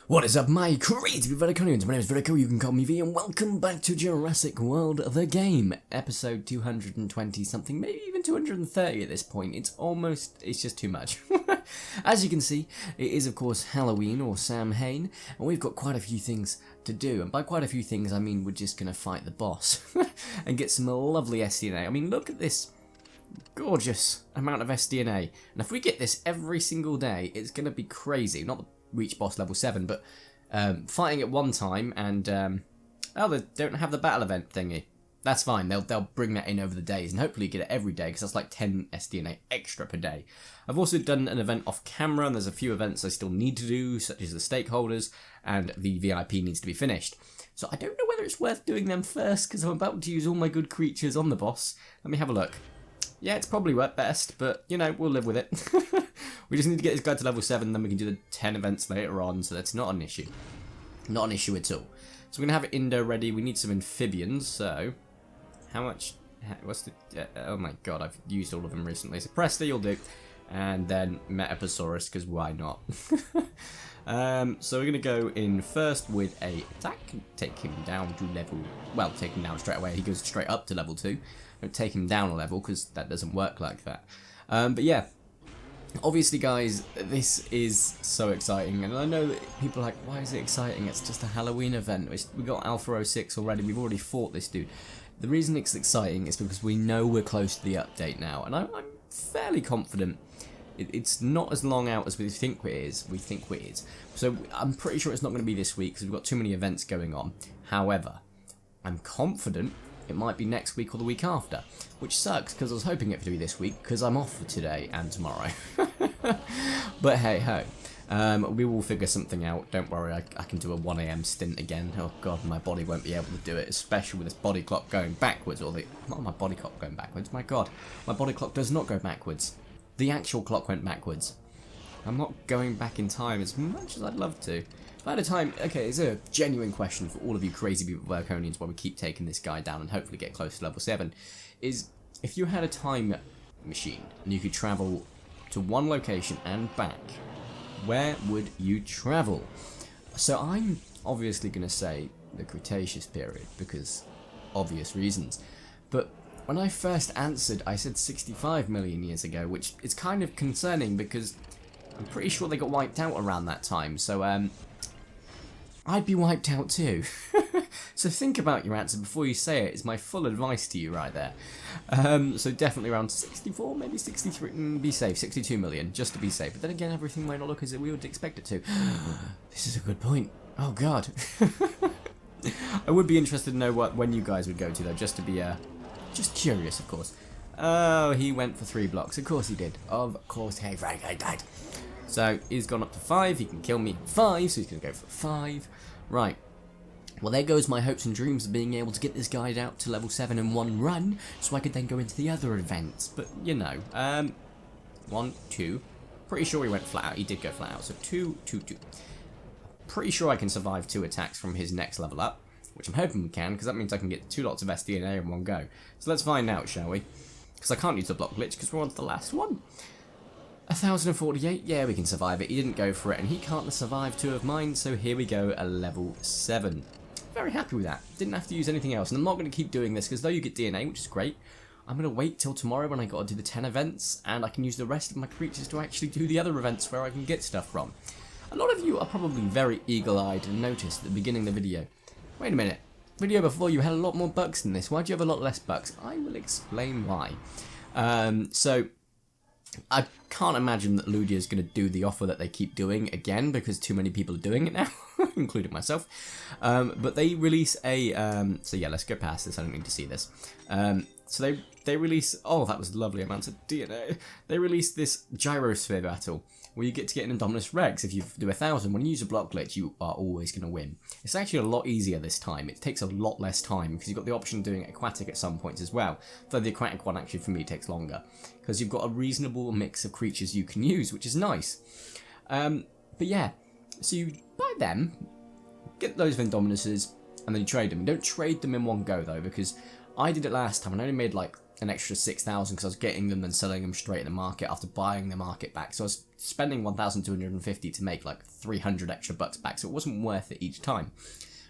What is up, my crazy Vericonians? My name is Verico, you can call me V, and welcome back to Jurassic World, the game. Episode 220 something, maybe even 230 at this point. It's just too much. As you can see, it is of course Halloween, or Samhain, and we've got quite a few things to do. And by quite a few things, I mean we're just going to fight the boss, and get some lovely SDNA. I mean, look at this gorgeous amount of SDNA. And if we get this every single day, it's going to be crazy. Not reach boss level 7, but fighting at one time and oh, they don't have the battle event thingy. That's fine, they'll bring that in over the days and hopefully get it every day, because that's like 10 SDNA extra per day. I've also done an event off camera, and there's a few events I still need to do, such as the stakeholders, and the VIP needs to be finished. So I don't know whether it's worth doing them first, because I'm about to use all my good creatures on the boss. Let me have a look. Yeah, it's probably worked best, but, you know, we'll live with it. We just need to get this guy to level 7, then we can do the 10 events later on, so that's not an issue. Not an issue at all. So we're going to have Indo ready. We need some amphibians, so... How much... What's the... oh my god, I've used all of them recently. So Presta, you'll do. And then Metaposaurus, because why not? So we're going to go in first with a attack. Take him down to level... Well, take him down straight away. He goes straight up to level 2. Don't take him down a level, because that doesn't work like that. But yeah, obviously guys, this is so exciting, and I know that people are like, why is it exciting? It's just a Halloween event. We got Alpha 06 already, we've already fought this dude. The reason it's exciting is because we know we're close to the update now, and I'm fairly confident it's not as long out as we think it is. So I'm pretty sure it's not going to be this week, because we've got too many events going on. However, I'm confident it might be next week or the week after, which sucks because I was hoping it to be this week because I'm off for today and tomorrow. But hey ho, we will figure something out. Don't worry, I can do a 1 AM stint again. Oh god, my body won't be able to do it, especially with this body clock going backwards. Not my body clock going backwards. My god, my body clock does not go backwards. The actual clock went backwards. I'm not going back in time as much as I'd love to. If I had a time, okay, it's a genuine question for all of you crazy people Vericonians while we keep taking this guy down and hopefully get close to level 7, is if you had a time machine and you could travel to one location and back, where would you travel? So I'm obviously going to say the Cretaceous period, because obvious reasons. But when I first answered, I said 65 million years ago, which is kind of concerning because I'm pretty sure they got wiped out around that time, so I'd be wiped out too. So think about your answer before you say it, is my full advice to you right there. So definitely around 64, maybe 63, be safe, 62 million, just to be safe. But then again, everything might not look as we would expect it to. This is a good point. Oh god. I would be interested to know when you guys would go to though, just to be just curious, of course. Oh, he went for 3 blocks. Of course he did. Of course, hey, right, I died. So he's gone up to 5, he can kill me at 5, so he's going to go for 5. Right. Well, there goes my hopes and dreams of being able to get this guy out to level 7 in one run, so I could then go into the other events. But, you know, 1, 2. Pretty sure he went flat out. He did go flat out, so 2, 2, 2. Pretty sure I can survive 2 attacks from his next level up, which I'm hoping we can, because that means I can get 2 lots of SDNA in one go. So let's find out, shall we? Because I can't use the block glitch, because we're on to the last one. 1048, yeah, we can survive it. He didn't go for it, and he can't survive 2 of mine, so here we go, a level 7. Very happy with that. Didn't have to use anything else, and I'm not going to keep doing this, because though you get DNA, which is great, I'm going to wait till tomorrow when I got to do the 10 events, and I can use the rest of my creatures to actually do the other events where I can get stuff from. A lot of you are probably very eagle-eyed and noticed at the beginning of the video, wait a minute, video before you had a lot more bugs than this, why do you have a lot less bugs? I will explain why. So I can't imagine that Ludia is going to do the offer that they keep doing again, because too many people are doing it now, including myself. But they release a... so yeah, let's go past this. I don't need to see this. So they release... Oh, that was lovely amounts of DNA. They release this Gyrosphere battle, where you get to get an Indominus Rex if you do 1,000. When you use a block glitch, you are always going to win. It's actually a lot easier this time. It takes a lot less time, because you've got the option of doing aquatic at some points as well. Though the aquatic one actually for me takes longer, because you've got a reasonable mix of creatures you can use, which is nice. But yeah, so you buy them, get those Indominuses, and then you trade them. You don't trade them in one go though, because I did it last time and I only made like an extra 6,000 because I was getting them and selling them straight in the market after buying the market back. So I was spending 1,250 to make like 300 extra bucks back, so it wasn't worth it each time.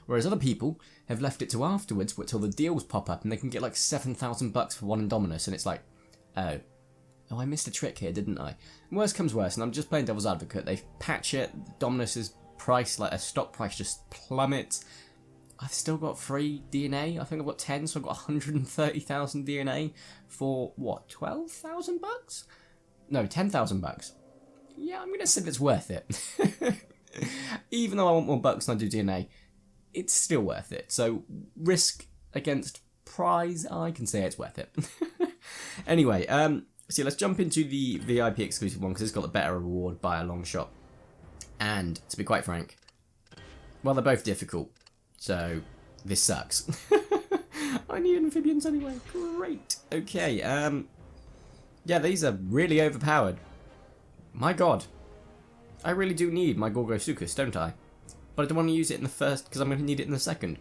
Whereas other people have left it to afterwards, till the deals pop up and they can get like 7,000 bucks for one Indominus, and it's like, oh, I missed a trick here, didn't I? And worse comes worse, and I'm just playing devil's advocate. They patch it, Dominus's price, like a stock price, just plummets. I've still got free DNA. I think I've got 10, so I've got 130,000 DNA for what, 12,000 bucks? No, 10,000 bucks. Yeah, I'm gonna say it's worth it. Even though I want more bucks than I do DNA, it's still worth it. So risk against prize, I can say it's worth it. Anyway, so let's jump into the VIP exclusive one because it's got the better reward by a long shot. And to be quite frank, well, they're both difficult. So, this sucks. I need amphibians anyway. Great. Okay, yeah, these are really overpowered. My god. I really do need my Gorgosuchus, don't I? But I don't want to use it in the first, because I'm going to need it in the second.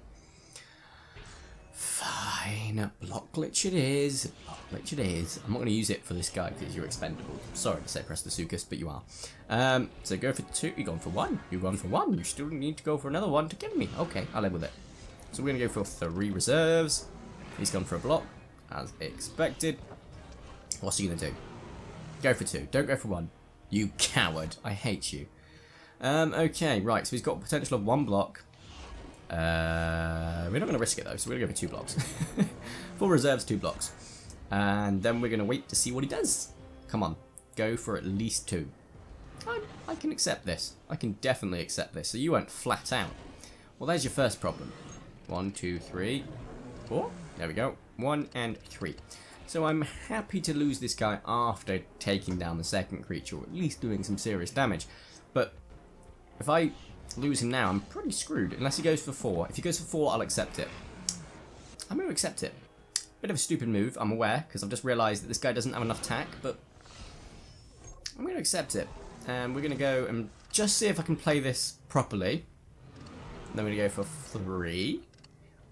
Fine. Block glitch it is. Block glitch it is. I'm not going to use it for this guy, because you're expendable. Sorry to say press the Suchus, but you are. So go for 2. You're going for 1. You're going for 1. You still need to go for another 1 to kill me. Okay, I'll live with it. So we're going to go for 3 reserves. He's gone for a block, as expected. What's he going to do? Go for 2. Don't go for 1. You coward. I hate you. Okay, right. So he's got a potential of 1 block. We're not going to risk it, though, so we're going to go for 2 blocks. 4 reserves, 2 blocks. And then we're going to wait to see what he does. Come on. Go for at least 2. I can accept this. I can definitely accept this. So you went flat out. Well, there's your first problem. 1, 2, 3, 4. There we go. 1 and 3. So I'm happy to lose this guy after taking down the second creature, or at least doing some serious damage. But if I lose him now, I'm pretty screwed, unless he goes for 4. If he goes for 4, I'll accept it. I'm going to accept it. Bit of a stupid move, I'm aware, because I've just realised that this guy doesn't have enough attack, but I'm going to accept it. And we're going to go and just see if I can play this properly. Then we're going to go for 3,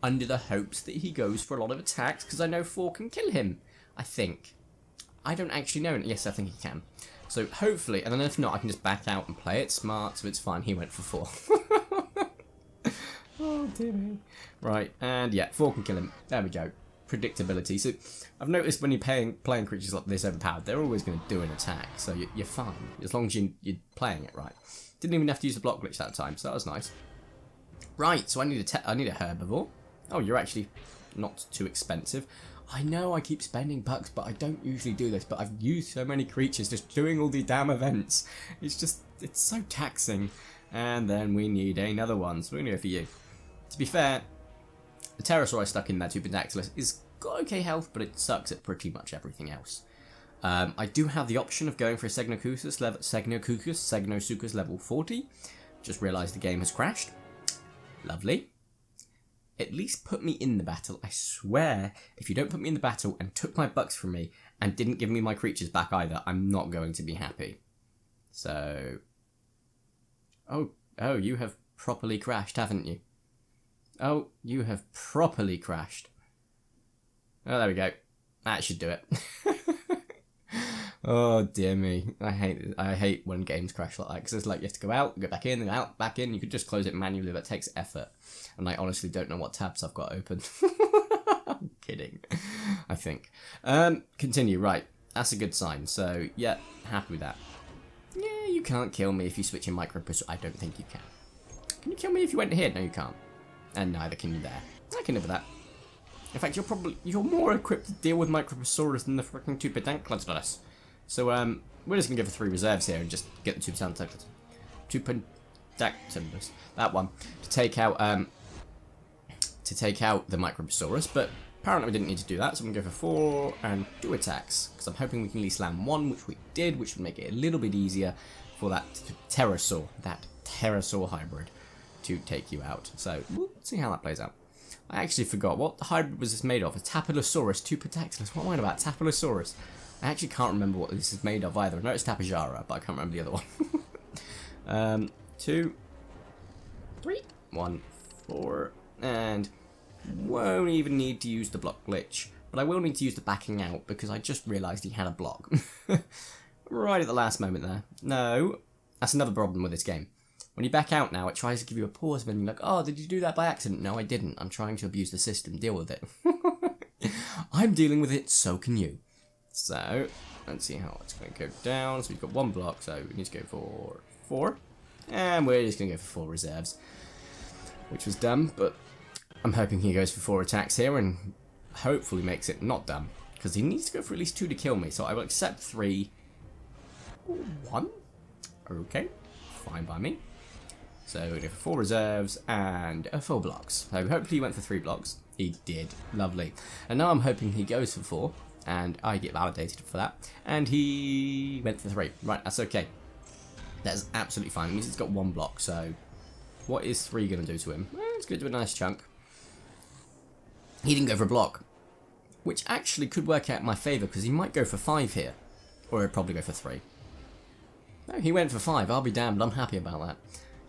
under the hopes that he goes for a lot of attacks, because I know 4 can kill him, I think. I don't actually know. Yes, I think he can. So hopefully, and then if not, I can just back out and play it smart, so it's fine. He went for 4. Oh, dear me. Right, and yeah, 4 can kill him. There we go. Predictability. So I've noticed when you're playing creatures like this overpowered, they're always going to do an attack, so you're fine, as long as you're playing it right. Didn't even have to use the block glitch that time, so that was nice. Right, so I need a herbivore. Oh, you're actually not too expensive. I know I keep spending bucks, but I don't usually do this, but I've used so many creatures just doing all the damn events. It's so taxing. And then we need another one, so we're going to go for you. To be fair, the pterosaur I stuck in there, Tupidactylus, is got okay health, but it sucks at pretty much everything else. I do have the option of going for a Segnosuchus level 40. Just realised the game has crashed. Lovely. At least put me in the battle. I swear, if you don't put me in the battle and took my bucks from me and didn't give me my creatures back either, I'm not going to be happy. So... Oh, you have properly crashed, haven't you? Oh, you have properly crashed. Oh, there we go. That should do it. Oh, dear me. I hate when games crash like that, because it's like you have to go out, go back in, and out, back in. You could just close it manually, but it takes effort. And I honestly don't know what tabs I've got open. I'm kidding. I think. Continue. Right. That's a good sign. So, yeah, happy with that. Yeah, you can't kill me if you switch in micropistol. I don't think you can. Can you kill me if you went here? No, you can't. And neither can you there. I can live with that. In fact, you're more equipped to deal with Microposaurus than the freaking Tupidactylus. So, we're just going to go for 3 reserves here and just get the Tupidactylus. That one. To take out the Microposaurus, but apparently we didn't need to do that, so I'm going to go for 4 and 2 attacks, because I'm hoping we can at least land 1, which we did, which would make it a little bit easier for that pterosaur hybrid to take you out. So, we'll see how that plays out. I actually forgot, what hybrid was this made of? A Tapalosaurus Tupidactylus. What am I on about? Tapalosaurus. I actually can't remember what this is made of either. I know it's Tapajara, but I can't remember the other one. 2, 3, 1, 4, and won't even need to use the block glitch. But I will need to use the backing out because I just realised he had a block. Right at the last moment there. No, that's another problem with this game. When you back out now, it tries to give you a pause, and you're like, oh, did you do that by accident? No, I didn't. I'm trying to abuse the system. Deal with it. I'm dealing with it, so can you. So, let's see how it's going to go down. So we've got 1 block, so we need to go for 4. And we're just going to go for 4 reserves. Which was dumb, but I'm hoping he goes for 4 attacks here and hopefully makes it not dumb. Because he needs to go for at least 2 to kill me, so I will accept 3. 1? Okay, fine by me. So we're going to go for 4 reserves and 4 blocks. So hopefully he went for 3 blocks. He did. Lovely. And now I'm hoping he goes for 4. And I get validated for that. And he went for 3. Right, that's okay. That's absolutely fine. It means he's got 1 block. So what is 3 going to do to him? Well, it's going to do a nice chunk. He didn't go for a block. Which actually could work out in my favour. Because he might go for 5 here. Or he'd probably go for 3. No, he went for 5. I'll be damned. I'm happy about that.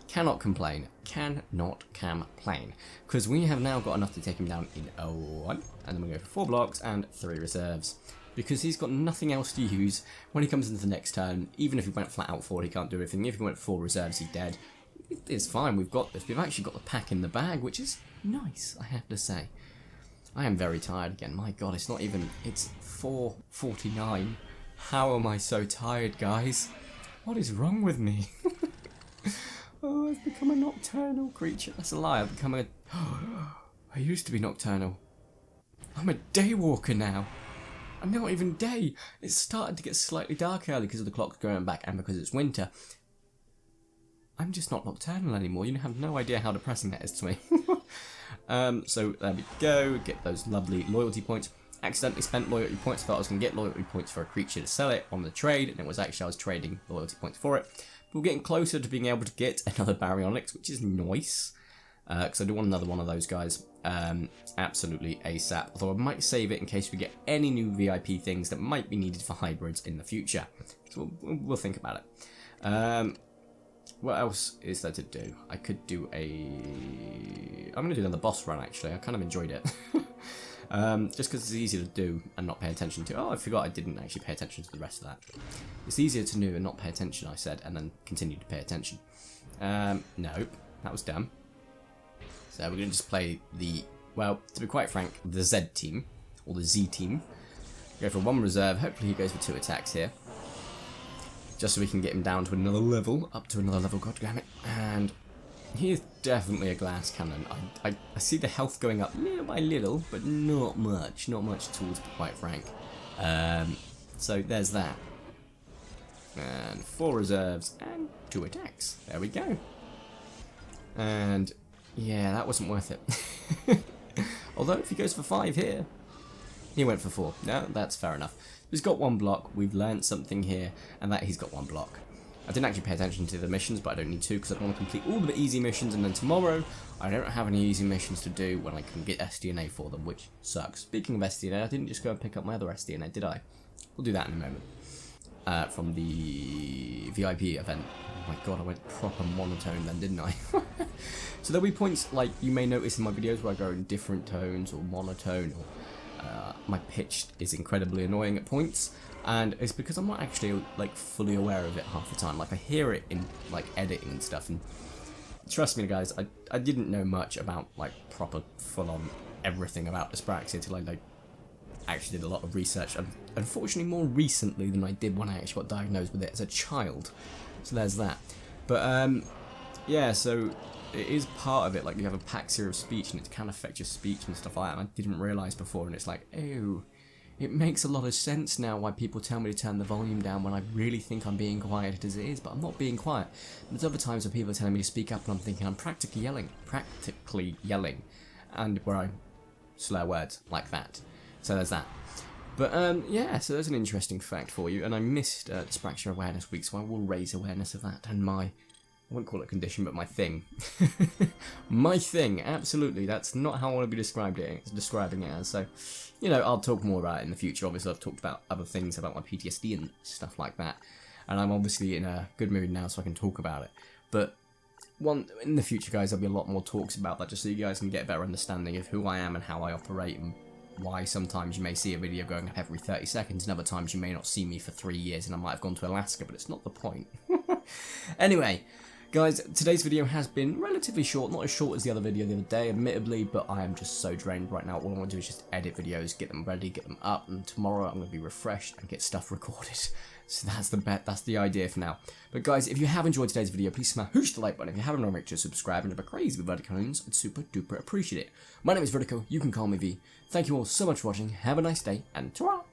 Cannot complain. Cannot complain. Because we have now got enough to take him down in 1. And then we go for 4 blocks and 3 reserves. Because he's got nothing else to use when he comes into the next turn. Even if he went flat out forward, he can't do anything. If he went for 4 reserves, he's dead. It's fine. We've got this. We've actually got the pack in the bag, which is nice, I have to say. I am very tired again. My god, it's not even... It's 4:49. How am I so tired, guys? What is wrong with me? Oh, I've become a nocturnal creature. That's a lie. I've become a... I used to be nocturnal. I'm a daywalker now. I'm not even day. It's starting to get slightly dark early because of the clocks going back and because it's winter. I'm just not nocturnal anymore. You have no idea how depressing that is to me. So there we go. Get those lovely loyalty points. Accidentally spent loyalty points. Thought I was going to get loyalty points for a creature to sell it on the trade, and it was actually I was trading loyalty points for it. But we're getting closer to being able to get another baryonyx, which is nice. Because I do want another one of those guys. Absolutely ASAP. Although I might save it in case we get any new VIP things that might be needed for hybrids in the future. So we'll think about it. What else is there to do? I could do I'm going to do another boss run, actually. I kind of enjoyed it. Just because it's easier to do and not pay attention to. Oh, I forgot I didn't actually pay attention to the rest of that. It's easier to do and not pay attention, I said, and then continue to pay attention. Nope, that was dumb. So we're going to just play the, well, to be quite frank, the Z team, or the Z team. Go for 1 reserve, hopefully he goes for 2 attacks here. Just so we can get him down to another level, up to another level, goddammit. And he is definitely a glass cannon. I see the health going up little by little, but not much at all, to be quite frank. So there's that. And 4 reserves and 2 attacks. There we go. And yeah, that wasn't worth it. Although if he goes for 5 here, he went for 4. No, that's fair enough. He's got 1 block. We've learned something here, and that he's got 1 block. I didn't actually pay attention to the missions, but I don't need to because I want to complete all the easy missions, and then tomorrow I don't have any easy missions to do when I can get SDNA for them, which sucks. Speaking of SDNA, I didn't just go and pick up my other SDNA, did I? We'll do that in a moment. From the VIP event. Oh my god, I went proper monotone then, didn't I? So there'll be points, like you may notice in my videos, where I go in different tones or monotone, or my pitch is incredibly annoying at points. And it's because I'm not actually like fully aware of it half the time. Like I hear it in like editing and stuff, and trust me guys, I didn't know much about like proper full-on everything about dyspraxia until I like actually did a lot of research, and unfortunately more recently than I did when I actually got diagnosed with it as a child. So there's that. But yeah, so it is part of it, like you have a paxia of speech and it can affect your speech and stuff like that, and I didn't realise before, and it's like, oh, it makes a lot of sense now why people tell me to turn the volume down when I really think I'm being quiet as it is, but I'm not being quiet. There's other times where people are telling me to speak up and I'm thinking I'm practically yelling, and where I slur words like that. So there's that. But yeah, so there's an interesting fact for you, and I missed Dyspraxia Awareness Week, so I will raise awareness of that, and my, I wouldn't call it condition, but my thing. My thing, absolutely, that's not how I want to be describing it as, so, you know, I'll talk more about it in the future. Obviously, I've talked about other things, about my PTSD and stuff like that, and I'm obviously in a good mood now, so I can talk about it. But in the future, guys, there'll be a lot more talks about that, just so you guys can get a better understanding of who I am and how I operate, and why sometimes you may see a video going up every 30 seconds and other times you may not see me for 3 years and I might have gone to Alaska, but it's not the point. Anyway, guys, today's video has been relatively short, not as short as the other video the other day, admittedly, but I am just so drained right now. All I want to do is just edit videos, get them ready, get them up, and tomorrow I'm going to be refreshed and get stuff recorded. So that's the idea for now. But guys, if you have enjoyed today's video, please smash the like button. If you haven't already, make sure to subscribe and have a crazy with Verticones. I'd super duper appreciate it. My name is Vertico, you can call me V. Thank you all so much for watching, have a nice day, and ta-ra!